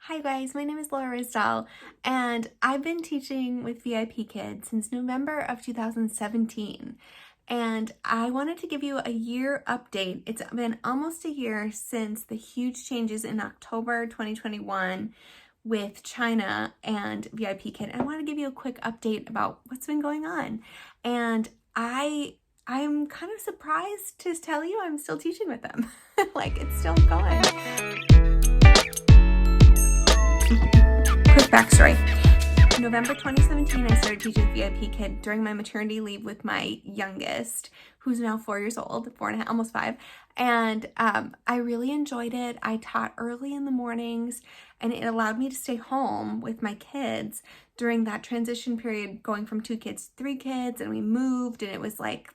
Hi guys, my name is Laura Risdall, and I've been teaching with VIPKid since November of 2017. And I wanted to give you a year update. It's been almost a year since the huge changes in October 2021 with China and VIPKid. I want to give you a quick update about what's been going on. And I'm kind of surprised to tell you I'm still teaching with them. Like, it's still going. Quick backstory. November 2017, I started teaching VIPKid during my maternity leave with my youngest, who's now 4 years old, 4.5, almost 5. And I really enjoyed it. I taught early in the mornings, and it allowed me to stay home with my kids during that transition period, going from 2 kids to 3 kids, and we moved, and it was like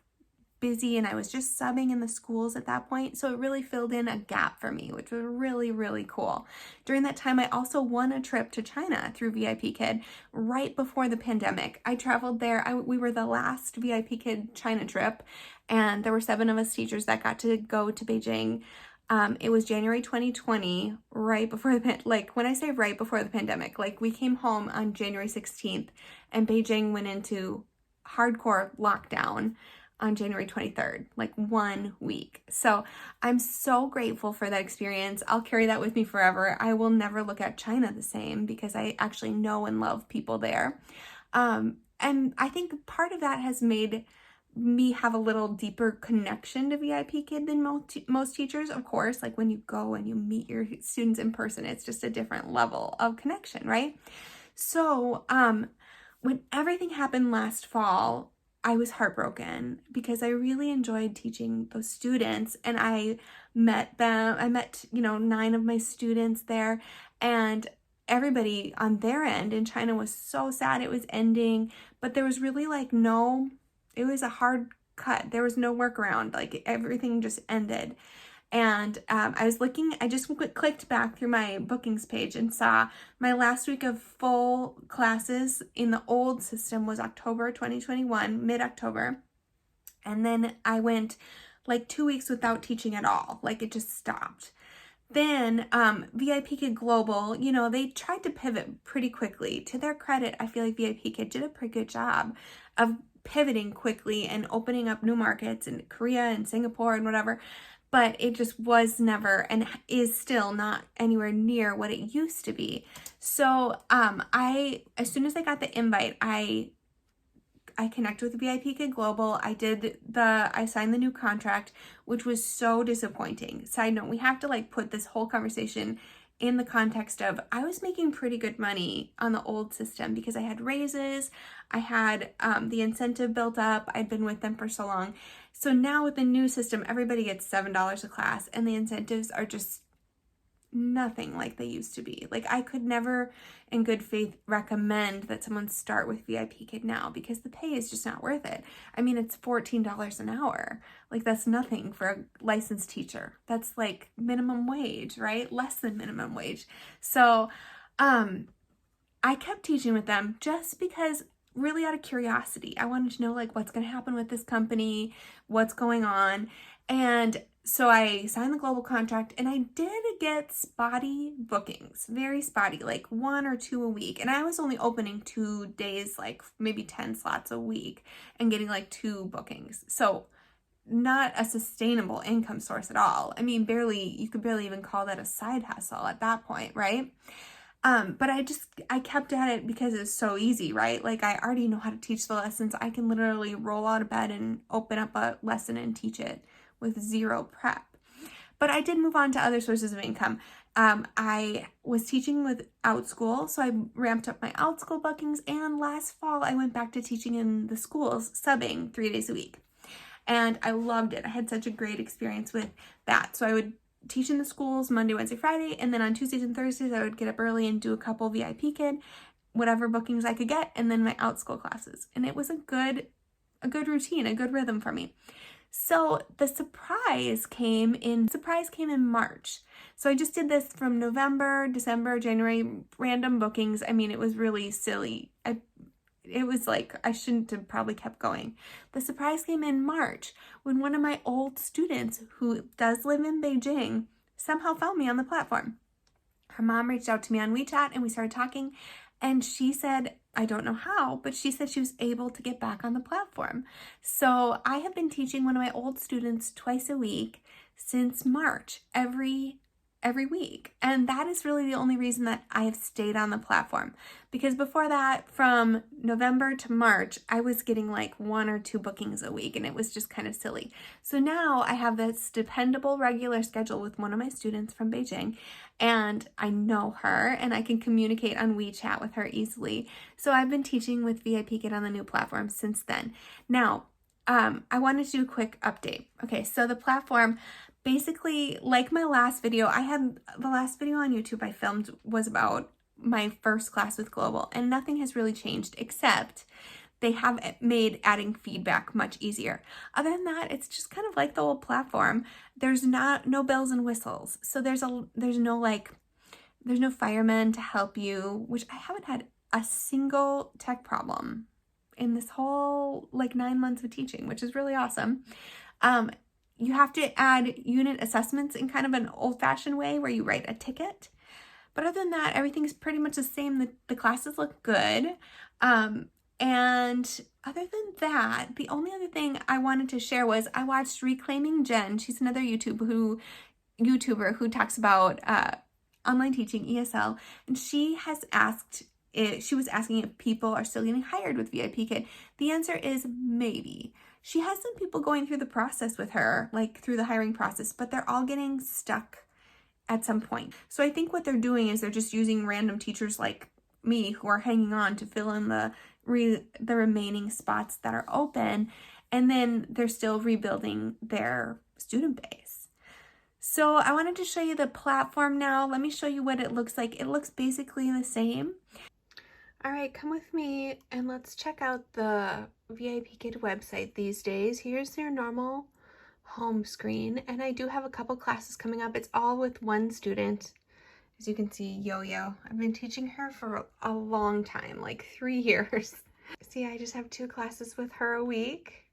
busy, and I was just subbing in the schools at that point. So it really filled in a gap for me, which was really, really cool. During that time, I also won a trip to China through VIPKid right before the pandemic. I traveled there. We were the last VIPKid China trip, and there were 7 of us teachers that got to go to Beijing. It was January 2020, right before when I say right before the pandemic, like we came home on January 16th and Beijing went into hardcore lockdown on January 23rd, like 1 week. So I'm so grateful for that experience. I'll carry that with me forever. I will never look at China the same because I actually know and love people there. And I think part of that has made me have a little deeper connection to VIPKid than most teachers. Of course, like when you go and you meet your students in person, it's just a different level of connection, right? So when everything happened last fall, I was heartbroken because I really enjoyed teaching those students, and I met them. I met, 9 of my students there, and everybody on their end in China was so sad it was ending, but there was really it was a hard cut. There was no workaround. Like everything just ended. And I just clicked back through my bookings page and saw my last week of full classes in the old system was October 2021, mid-October. And then I went like 2 weeks without teaching at all. Like it just stopped. Then VIPKid Global, they tried to pivot pretty quickly. To their credit, I feel like VIPKid did a pretty good job of pivoting quickly and opening up new markets in Korea and Singapore and whatever. But it just was never and is still not anywhere near what it used to be. So as soon as I got the invite, I connected with VIPKid Global. I signed the new contract, which was so disappointing. Side note, we have to put this whole conversation in the context of I was making pretty good money on the old system because I had raises, I had the incentive built up, I'd been with them for so long. So now with the new system, everybody gets $7 a class, and the incentives are just nothing like they used to be. Like I could never in good faith recommend that someone start with VIPKid now because the pay is just not worth it. I mean, it's $14 an hour. Like that's nothing for a licensed teacher. That's like minimum wage, right? Less than minimum wage. So I kept teaching with them just because really out of curiosity. I wanted to know what's going to happen with this company, what's going on. And so I signed the global contract, and I did get spotty bookings, very spotty, like 1 or 2 a week. And I was only opening 2 days, like maybe 10 slots a week and getting 2 bookings. So not a sustainable income source at all. I mean, you could barely even call that a side hustle at that point, right? But I kept at it because it's so easy, right? Like I already know how to teach the lessons. I can literally roll out of bed and open up a lesson and teach it with 0 prep. But I did move on to other sources of income. I was teaching with Outschool, so I ramped up my Outschool bookings, and last fall I went back to teaching in the schools, subbing 3 days a week. And I loved it. I had such a great experience with that. So I would teach in the schools Monday, Wednesday, Friday, and then on Tuesdays and Thursdays I would get up early and do a couple VIPKid, whatever bookings I could get, and then my Outschool classes. And it was a good routine, a good rhythm for me. So the surprise came in March. So I just did this from November, December, January, random bookings. I mean, it was really silly. It was I shouldn't have probably kept going. The surprise came in March when one of my old students who does live in Beijing somehow found me on the platform. her mom reached out to me on WeChat and we started talking, and she said, I don't know how, but she said she was able to get back on the platform. So I have been teaching one of my old students twice a week since March, every week. And that is really the only reason that I have stayed on the platform. Because before that, from November to March, I was getting like 1 or 2 bookings a week, and it was just kind of silly. So now I have this dependable regular schedule with one of my students from Beijing, and I know her and I can communicate on WeChat with her easily. So I've been teaching with VIPKid on the new platform since then. Now, I wanted to do a quick update. Okay, so the platform, basically, like my last video, the last video on YouTube I filmed was about my first class with Global, and nothing has really changed except they have made adding feedback much easier. Other than that, it's just kind of like the old platform. There's no bells and whistles. So there's no firemen to help you, which I haven't had a single tech problem in this whole 9 months of teaching, which is really awesome. You have to add unit assessments in kind of an old-fashioned way where you write a ticket. But other than that, everything's pretty much the same. The classes look good. And other than that, the only other thing I wanted to share was I watched Reclaiming Jen. She's another YouTuber who talks about online teaching, ESL, and she was asking if people are still getting hired with VIPKid. The answer is maybe. She has some people going through the process with her, through the hiring process, but they're all getting stuck at some point. So I think what they're doing is they're just using random teachers like me who are hanging on to fill in the remaining spots that are open, and then they're still rebuilding their student base. So I wanted to show you the platform now. Let me show you what it looks like. It looks basically the same. All right, come with me and let's check out the VIPKid website these days. Here's their normal home screen, and I do have a couple classes coming up. It's all with one student. As you can see, Yo-Yo. I've been teaching her for a long time, 3 years. See, I just have 2 classes with her a week.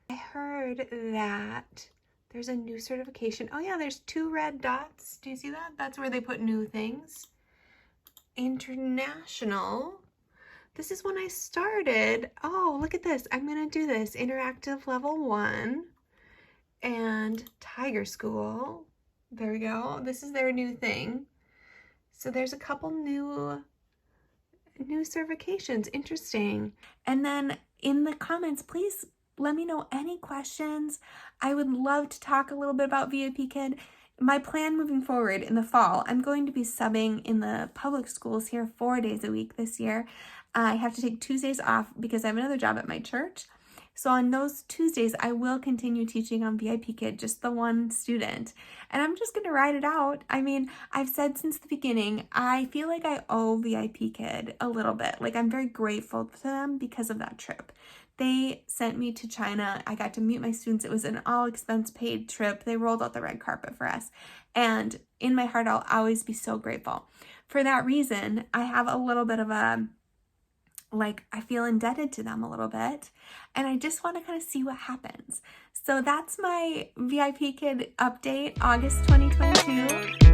I heard that there's a new certification. Oh yeah, there's 2 red dots. Do you see that? That's where they put new things. International. This is when I started. Oh, look at this. I'm gonna do this. Interactive level 1 and Tiger School. There we go. This is their new thing. So there's a couple new certifications. Interesting. And then in the comments, please let me know any questions. I would love to talk a little bit about VIPKid. My plan moving forward in the fall, I'm going to be subbing in the public schools here 4 days a week this year. I have to take Tuesdays off because I have another job at my church. So on those Tuesdays, I will continue teaching on VIPKid, just the one student. And I'm just going to ride it out. I mean, I've said since the beginning, I feel like I owe VIPKid a little bit. I'm very grateful to them because of that trip. They sent me to China. I got to meet my students. It was an all-expense paid trip. They rolled out the red carpet for us. And in my heart, I'll always be so grateful. For that reason, I have a little bit of a I feel indebted to them a little bit, and I just want to kind of see what happens. So that's my VIPKid update, August 2022.